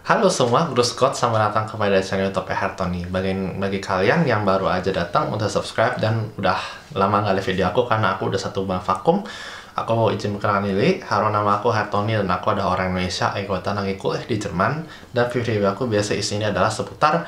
Halo semua, Bro Scott, selamat datang kepada channel YouTube Hartoni. Bagi kalian yang baru aja datang, udah subscribe dan udah lama nggak lihat video aku karena aku udah satu bulan vakum. Aku mau izin perkenalan diri, nama aku Hartoni dan aku adalah orang Indonesia yang kebetulan lagi kuliah di Jerman. Dan video aku biasa isinya adalah seputar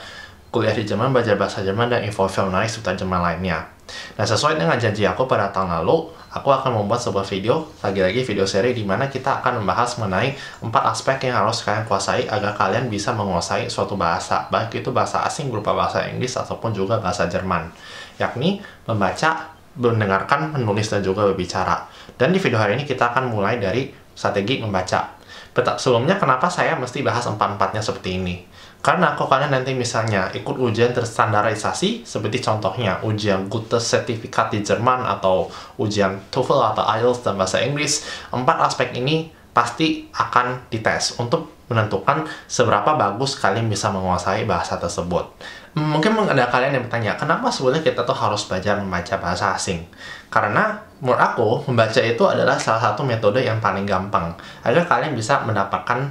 kuliah di Jerman, belajar bahasa Jerman, dan info-info menarik seputar Jerman lainnya. Nah, sesuai dengan janji aku pada tahun lalu, aku akan membuat sebuah video, lagi-lagi video seri di mana kita akan membahas mengenai 4 aspek yang harus kalian kuasai agar kalian bisa menguasai suatu bahasa, baik itu bahasa asing berupa bahasa Inggris ataupun juga bahasa Jerman, yakni membaca, mendengarkan, menulis, dan juga berbicara. Dan di video hari ini kita akan mulai dari strategi membaca. Sebelumnya, kenapa saya mesti bahas 4-4-nya seperti ini? Karena kalau kalian nanti misalnya ikut ujian terstandarisasi, seperti contohnya ujian Gute sertifikat di Jerman atau ujian TOEFL atau IELTS dan bahasa Inggris, 4 aspek ini pasti akan dites untuk menentukan seberapa bagus kalian bisa menguasai bahasa tersebut. Mungkin ada kalian yang bertanya, kenapa sebenarnya kita tuh harus belajar membaca bahasa asing? Karena menurut aku, membaca itu adalah salah satu metode yang paling gampang agar kalian bisa mendapatkan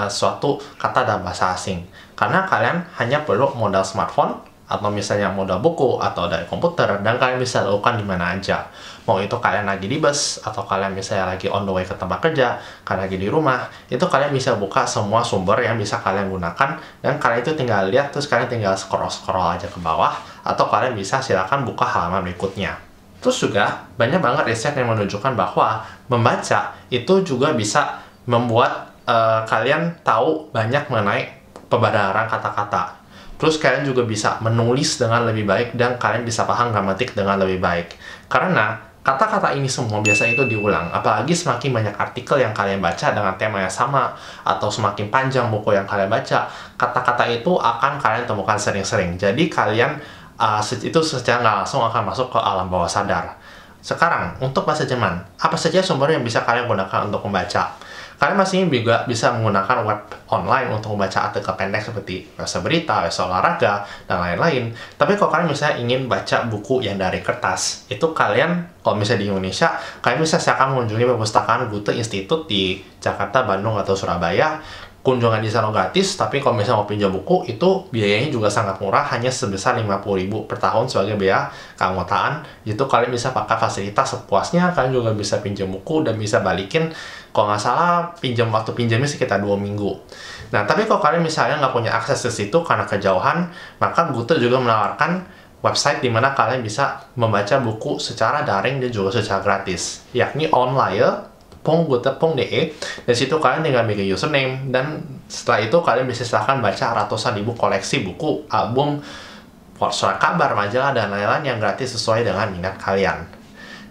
suatu kata dalam bahasa asing. Karena kalian hanya perlu modal smartphone, atau misalnya modal buku, atau dari komputer, dan kalian bisa lakukan di mana aja. Mau itu kalian lagi di bus, atau kalian misalnya lagi on the way ke tempat kerja, kalian lagi di rumah, itu kalian bisa buka semua sumber yang bisa kalian gunakan, dan kalian itu tinggal lihat, terus kalian tinggal scroll-scroll aja ke bawah, atau kalian bisa silakan buka halaman berikutnya. Terus juga, banyak banget riset yang menunjukkan bahwa membaca itu juga bisa membuat kalian tahu banyak mengenai pembadaran kata-kata. Terus kalian juga bisa menulis dengan lebih baik dan kalian bisa paham gramatik dengan lebih baik. Karena kata-kata ini semua biasanya itu diulang. Apalagi semakin banyak artikel yang kalian baca dengan tema yang sama, atau semakin panjang buku yang kalian baca, kata-kata itu akan kalian temukan sering-sering. Jadi kalian itu secara nggak langsung akan masuk ke alam bawah sadar. Sekarang, untuk bahasa Jerman, apa saja sumber yang bisa kalian gunakan untuk membaca? Kalian masih juga bisa menggunakan web online untuk membaca artikel pendek seperti bahasa berita, bahasa olahraga, dan lain-lain. Tapi kalau kalian misalnya ingin baca buku yang dari kertas, itu kalian, kalau misalnya di Indonesia, kalian bisa silakan mengunjungi perpustakaan Goethe Institute di Jakarta, Bandung, atau Surabaya. Kunjungan di sana gratis, tapi kalau misalnya mau pinjam buku, itu biayanya juga sangat murah, hanya sebesar 50.000 per tahun sebagai biaya keanggotaan. Itu kalian bisa pakai fasilitas sepuasnya, kalian juga bisa pinjam buku dan bisa balikin, kalau nggak salah, waktu pinjamnya sekitar 2 minggu. Nah, tapi kalau kalian misalnya nggak punya akses ke situ karena kejauhan, maka Goethe juga menawarkan website di mana kalian bisa membaca buku secara daring dan juga secara gratis, yakni online.goethe.de. Dari situ kalian tinggal bikin username, dan setelah itu kalian bisa silahkan baca ratusan ribu koleksi buku, album, surat kabar, majalah, dan lain-lain yang gratis sesuai dengan minat kalian.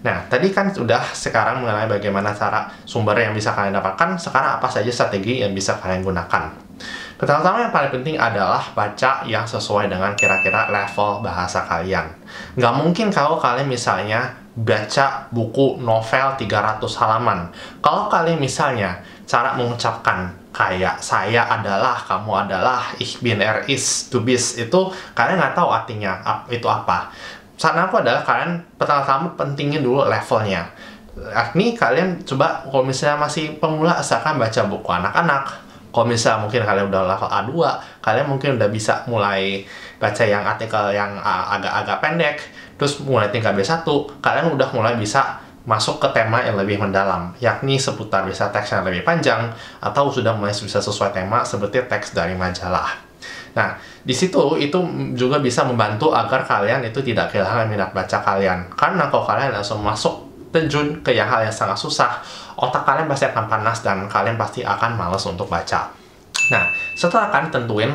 Nah, tadi kan sudah sekarang mengenai bagaimana cara sumber yang bisa kalian dapatkan. Sekarang apa saja strategi yang bisa kalian gunakan? Pertama-tama yang paling penting adalah baca yang sesuai dengan kira-kira level bahasa kalian. Nggak mungkin kalau kalian misalnya baca buku novel 300 halaman. Kalau kalian misalnya cara mengucapkan kayak saya adalah, kamu adalah, ich bin, er ist, du bist, itu kalian nggak tahu artinya itu apa. Saran aku adalah kalian pertama-tama pentingin dulu levelnya. Ini kalian coba, kalau misalnya masih pemula, asalkan baca buku anak-anak. Kalau misalnya mungkin kalian udah level A2, kalian mungkin udah bisa mulai baca yang artikel yang agak-agak pendek. Terus mulai tingkat B1, kalian udah mulai bisa masuk ke tema yang lebih mendalam, yakni seputar bisa teks yang lebih panjang, atau sudah mulai bisa sesuai tema seperti teks dari majalah. Nah, di situ itu juga bisa membantu agar kalian itu tidak kehilangan minat baca kalian. Karena kalau kalian langsung masuk terjun ke hal yang sangat susah, otak kalian pasti akan panas dan kalian pasti akan malas untuk baca. Nah, setelah kalian tentuin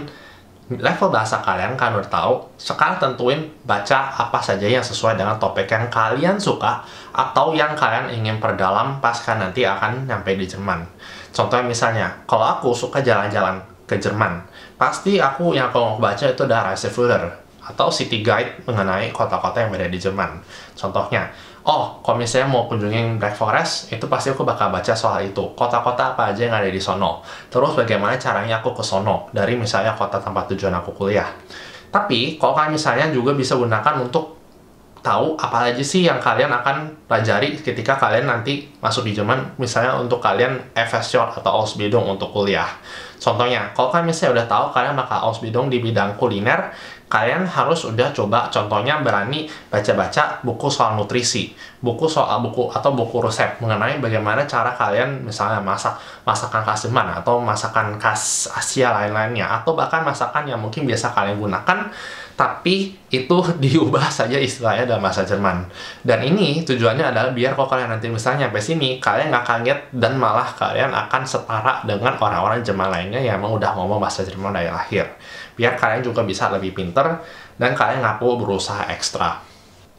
level bahasa kalian udah tahu, sekarang tentuin baca apa saja yang sesuai dengan topik yang kalian suka atau yang kalian ingin perdalam pas nanti akan nyampe di Jerman. Contohnya misalnya, kalau aku suka jalan-jalan ke Jerman, pasti aku yang kalau mau baca itu ada Reiseführer atau City Guide mengenai kota-kota yang berada di Jerman. Contohnya, kalau misalnya mau kunjungin Black Forest, itu pasti aku bakal baca soal itu. Kota-kota apa aja yang ada di sono. Terus bagaimana caranya aku ke sono, dari misalnya kota tempat tujuan aku kuliah. Tapi, kalau kalian misalnya juga bisa gunakan untuk tahu apa aja sih yang kalian akan pelajari ketika kalian nanti masuk di Jerman, misalnya untuk kalian FS Short atau Ausbildung untuk kuliah. Contohnya, kalau kalian misalnya udah tahu kalian bakal ausbildung di bidang kuliner, kalian harus udah coba, contohnya berani baca-baca buku soal nutrisi, buku atau buku resep mengenai bagaimana cara kalian misalnya masak masakan khas Jerman atau masakan khas Asia lain-lainnya, atau bahkan masakan yang mungkin biasa kalian gunakan tapi itu diubah saja istilahnya dalam bahasa Jerman. Dan ini tujuannya adalah biar kalau kalian nanti misalnya sampai sini, kalian nggak kaget dan malah kalian akan setara dengan orang-orang Jerman lainnya yang emang udah ngomong bahasa Jerman dari lahir. Biar kalian juga bisa lebih pinter dan kalian nggak perlu berusaha ekstra.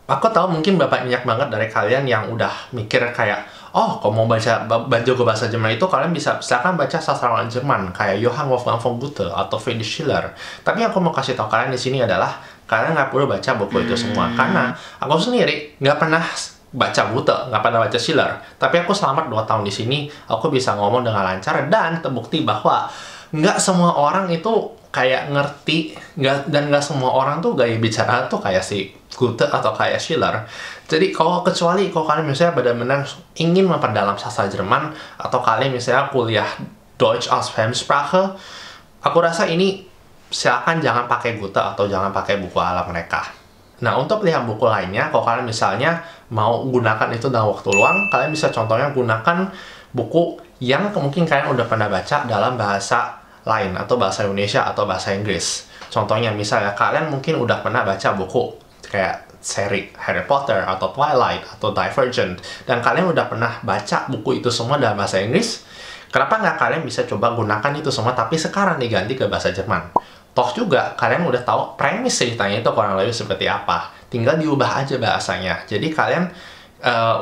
Aku tahu mungkin banyak banget dari kalian yang udah mikir kayak, oh, kalau mau baca bahasa Jerman itu kalian silakan baca sastrawan Jerman kayak Johann Wolfgang von Goethe atau Friedrich Schiller. Tapi aku mau kasih tahu kalian di sini adalah kalian nggak perlu baca buku itu semua, karena aku sendiri nggak pernah baca Goethe, nggak pernah baca Schiller. Tapi aku selama 2 tahun di sini, aku bisa ngomong dengan lancar dan terbukti bahwa nggak semua orang itu kayak ngerti, dan nggak semua orang tuh gaya bicara tuh kayak si Goethe atau kayak Schiller. Jadi kecuali kalau kalian misalnya benar-benar ingin memperdalam sastra Jerman, atau kalian misalnya kuliah Deutsch als Fremdsprache, aku rasa ini silakan jangan pakai Goethe atau jangan pakai buku ala mereka. Nah, untuk lihat buku lainnya, kalau kalian misalnya mau gunakan itu dalam waktu luang, kalian bisa contohnya gunakan buku yang mungkin kalian udah pernah baca dalam bahasa lain, atau bahasa Indonesia atau bahasa Inggris. Contohnya misalnya kalian mungkin udah pernah baca buku kayak seri Harry Potter atau Twilight atau Divergent, dan kalian udah pernah baca buku itu semua dalam bahasa Inggris. Kenapa nggak kalian bisa coba gunakan itu semua tapi sekarang diganti ke bahasa Jerman? Toh juga kalian udah tahu premis ceritanya itu kurang lebih seperti apa, tinggal diubah aja bahasanya. Jadi kalian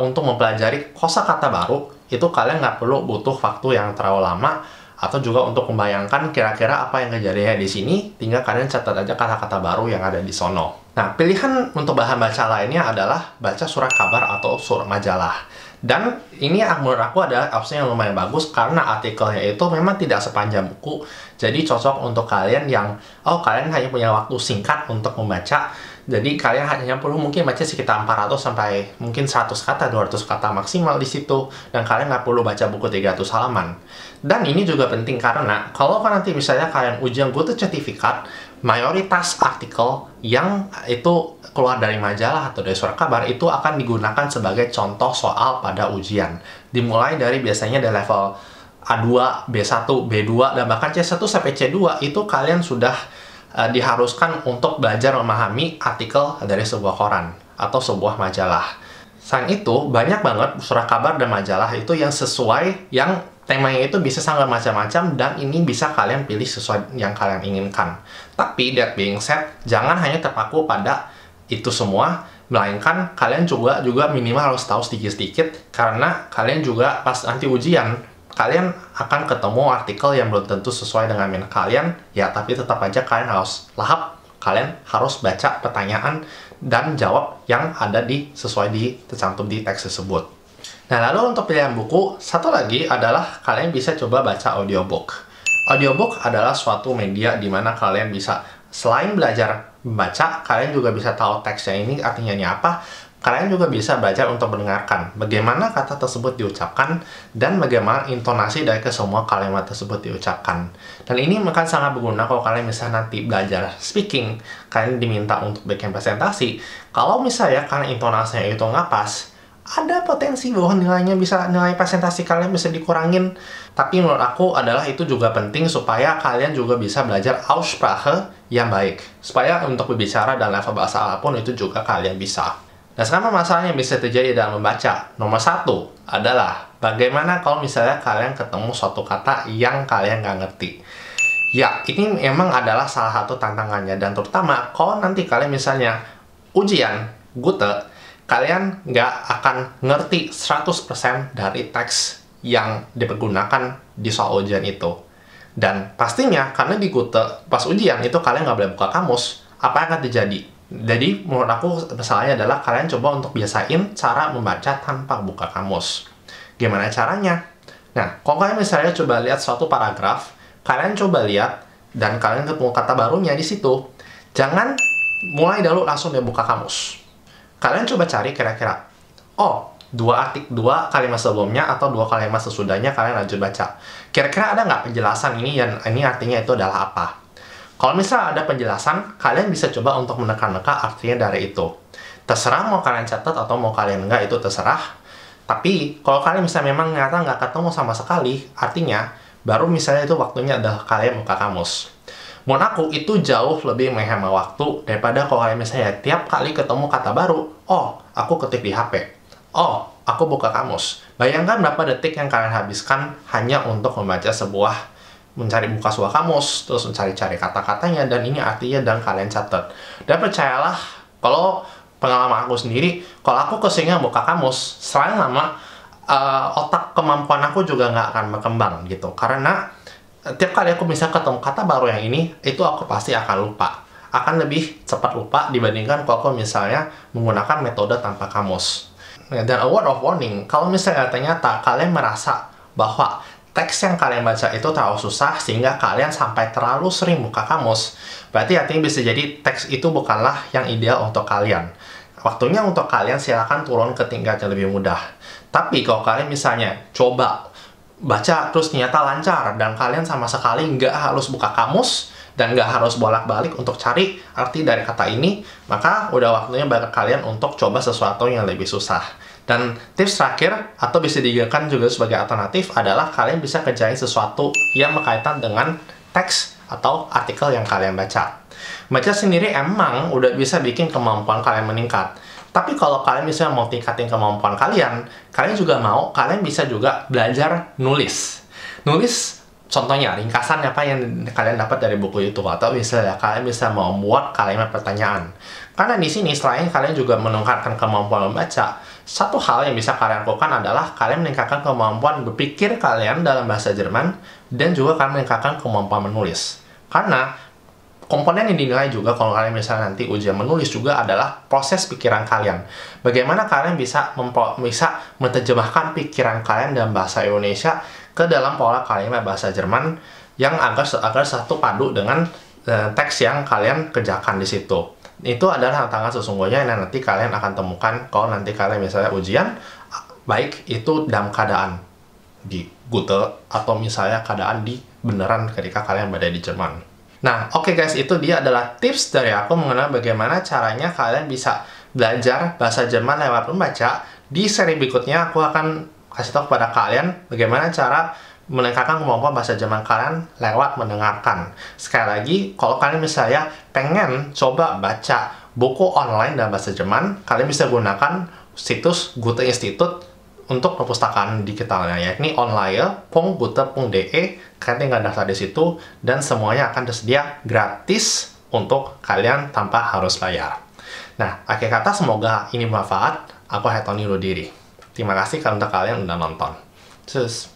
untuk mempelajari kosakata baru itu kalian nggak perlu butuh waktu yang terlalu lama, atau juga untuk membayangkan kira-kira apa yang kejadiannya di sini, tinggal kalian catat aja kata-kata baru yang ada di sono. Nah, pilihan untuk bahan baca lainnya adalah baca surat kabar atau surat majalah. Dan ini menurut aku adalah opsi yang lumayan bagus karena artikelnya itu memang tidak sepanjang buku. Jadi cocok untuk kalian yang, kalian hanya punya waktu singkat untuk membaca. Jadi kalian hanya perlu mungkin baca sekitar 400 sampai mungkin 100 kata, 200 kata maksimal di situ. Dan kalian nggak perlu baca buku 300 halaman. Dan ini juga penting karena kalau nanti misalnya kalian ujian Goethe sertifikat, mayoritas artikel yang itu keluar dari majalah atau dari surat kabar itu akan digunakan sebagai contoh soal pada ujian. Dimulai dari biasanya dari level A2, B1, B2, dan bahkan C1 sampai C2 itu kalian sudah diharuskan untuk belajar memahami artikel dari sebuah koran atau sebuah majalah. Selain itu, banyak banget surat kabar dan majalah itu yang sesuai, yang temanya itu bisa sangat macam-macam, dan ini bisa kalian pilih sesuai yang kalian inginkan. Tapi, that being said, jangan hanya terpaku pada itu semua, melainkan kalian juga minimal harus tahu sedikit-sedikit, karena kalian juga pas nanti ujian, kalian akan ketemu artikel yang belum tentu sesuai dengan minat kalian, ya tapi tetap aja kalian harus lahap, kalian harus baca pertanyaan dan jawab yang ada sesuai tercantum di teks tersebut. Nah, lalu untuk pilihan buku, satu lagi adalah kalian bisa coba baca audiobook. Audiobook adalah suatu media di mana kalian bisa, selain belajar membaca, kalian juga bisa tahu teksnya ini artinya apa. Kalian juga bisa belajar untuk mendengarkan bagaimana kata tersebut diucapkan dan bagaimana intonasi dari kesemua kalimat tersebut diucapkan. Dan ini akan sangat berguna kalau kalian misalnya nanti belajar speaking, kalian diminta untuk bikin presentasi. Kalau misalnya kalian intonasinya itu nggak pas, ada potensi bahwa nilai presentasi kalian bisa dikurangin. Tapi menurut aku adalah itu juga penting supaya kalian juga bisa belajar Aussprache yang baik. Supaya untuk berbicara dan level bahasa apapun itu juga kalian bisa. Nah, sekarang masalah yang bisa terjadi dalam membaca. Nomor 1 adalah bagaimana kalau misalnya kalian ketemu suatu kata yang kalian nggak ngerti. Ya, ini memang adalah salah satu tantangannya. Dan terutama kalau nanti kalian misalnya ujian Goethe, kalian nggak akan ngerti 100% dari teks yang dipergunakan di soal ujian itu. Dan pastinya, karena di Goethe, pas ujian itu kalian nggak boleh buka kamus, apa yang akan terjadi? Jadi, menurut aku, masalahnya adalah kalian coba untuk biasain cara membaca tanpa buka kamus. Gimana caranya? Nah, kalau kalian misalnya coba lihat suatu paragraf, kalian coba lihat, dan kalian ketemu kata barunya di situ, jangan mulai dulu langsung buka kamus. Kalian coba cari kira-kira, dua kalimat sebelumnya atau 2 kalimat sesudahnya kalian lanjut baca. Kira-kira ada nggak penjelasan ini, dan ini artinya itu adalah apa? Kalau misalnya ada penjelasan, kalian bisa coba untuk menekan-neka artinya dari itu. Terserah mau kalian catat atau mau kalian enggak, itu terserah. Tapi, kalau kalian misalnya memang nyata nggak ketemu sama sekali, artinya, baru misalnya itu waktunya adalah kalian buka kamus. Menurut aku, itu jauh lebih menghemat waktu daripada kalau kalian misalnya tiap kali ketemu kata baru, oh, aku ketik di HP. Oh, aku buka kamus. Bayangkan berapa detik yang kalian habiskan hanya untuk mencari buka sebuah kamus, terus mencari-cari kata-katanya, dan ini artinya dan kalian catat. Dan percayalah, kalau pengalaman aku sendiri, kalau aku keseringan buka kamus, selain lama, otak kemampuan aku juga nggak akan berkembang gitu. Karena tiap kali aku bisa ketemu kata baru yang ini, itu aku pasti akan lupa. Akan lebih cepat lupa dibandingkan kalau aku misalnya menggunakan metode tanpa kamus. Dan a word of warning, kalau misalnya ternyata kalian merasa bahwa teks yang kalian baca itu terlalu susah sehingga kalian sampai terlalu sering buka kamus, berarti artinya bisa jadi teks itu bukanlah yang ideal untuk kalian. Waktunya untuk kalian silakan turun ke tingkat yang lebih mudah. Tapi kalau kalian misalnya coba baca terus ternyata lancar dan kalian sama sekali nggak harus buka kamus dan nggak harus bolak-balik untuk cari arti dari kata ini, maka udah waktunya bagi kalian untuk coba sesuatu yang lebih susah. Dan tips terakhir, atau bisa digunakan juga sebagai alternatif, adalah kalian bisa kerjain sesuatu yang berkaitan dengan teks atau artikel yang kalian baca. Baca sendiri emang udah bisa bikin kemampuan kalian meningkat. Tapi kalau kalian misalnya mau tingkatin kemampuan kalian kalian bisa juga belajar nulis. Nulis, contohnya, ringkasan apa yang kalian dapat dari buku itu, atau misalnya kalian bisa membuat kalimat pertanyaan. Karena di sini selain kalian juga meningkatkan kemampuan membaca, satu hal yang bisa kalian lakukan adalah kalian meningkatkan kemampuan berpikir kalian dalam bahasa Jerman, dan juga kalian meningkatkan kemampuan menulis. Karena komponen yang dinilai juga kalau kalian misalnya nanti ujian menulis juga adalah proses pikiran kalian. Bagaimana kalian bisa menerjemahkan pikiran kalian dalam bahasa Indonesia ke dalam pola kalimat bahasa Jerman yang agar satu padu dengan teks yang kalian kerjakan di situ. Itu adalah tantangan sesungguhnya yang nanti kalian akan temukan kalau nanti kalian misalnya ujian, baik itu dalam keadaan di Gute atau misalnya keadaan di beneran ketika kalian berada di Jerman. Nah, oke guys, itu dia adalah tips dari aku mengenai bagaimana caranya kalian bisa belajar bahasa Jerman lewat membaca. Di seri berikutnya, aku akan kasih tahu kepada kalian bagaimana cara meningkatkan kemampuan bahasa Jerman kalian lewat mendengarkan. Sekali lagi, kalau kalian misalnya pengen coba baca buku online dalam bahasa Jerman, kalian bisa gunakan situs Goethe Institut untuk perpustakaan digitalnya, yakni online.goethe.de. Kalian tinggal daftar di situ dan semuanya akan tersedia gratis untuk kalian tanpa harus bayar. Nah, akhir kata semoga ini bermanfaat. Aku Hetoni undur diri. Terima kasih untuk kalian udah nonton. Tschüss.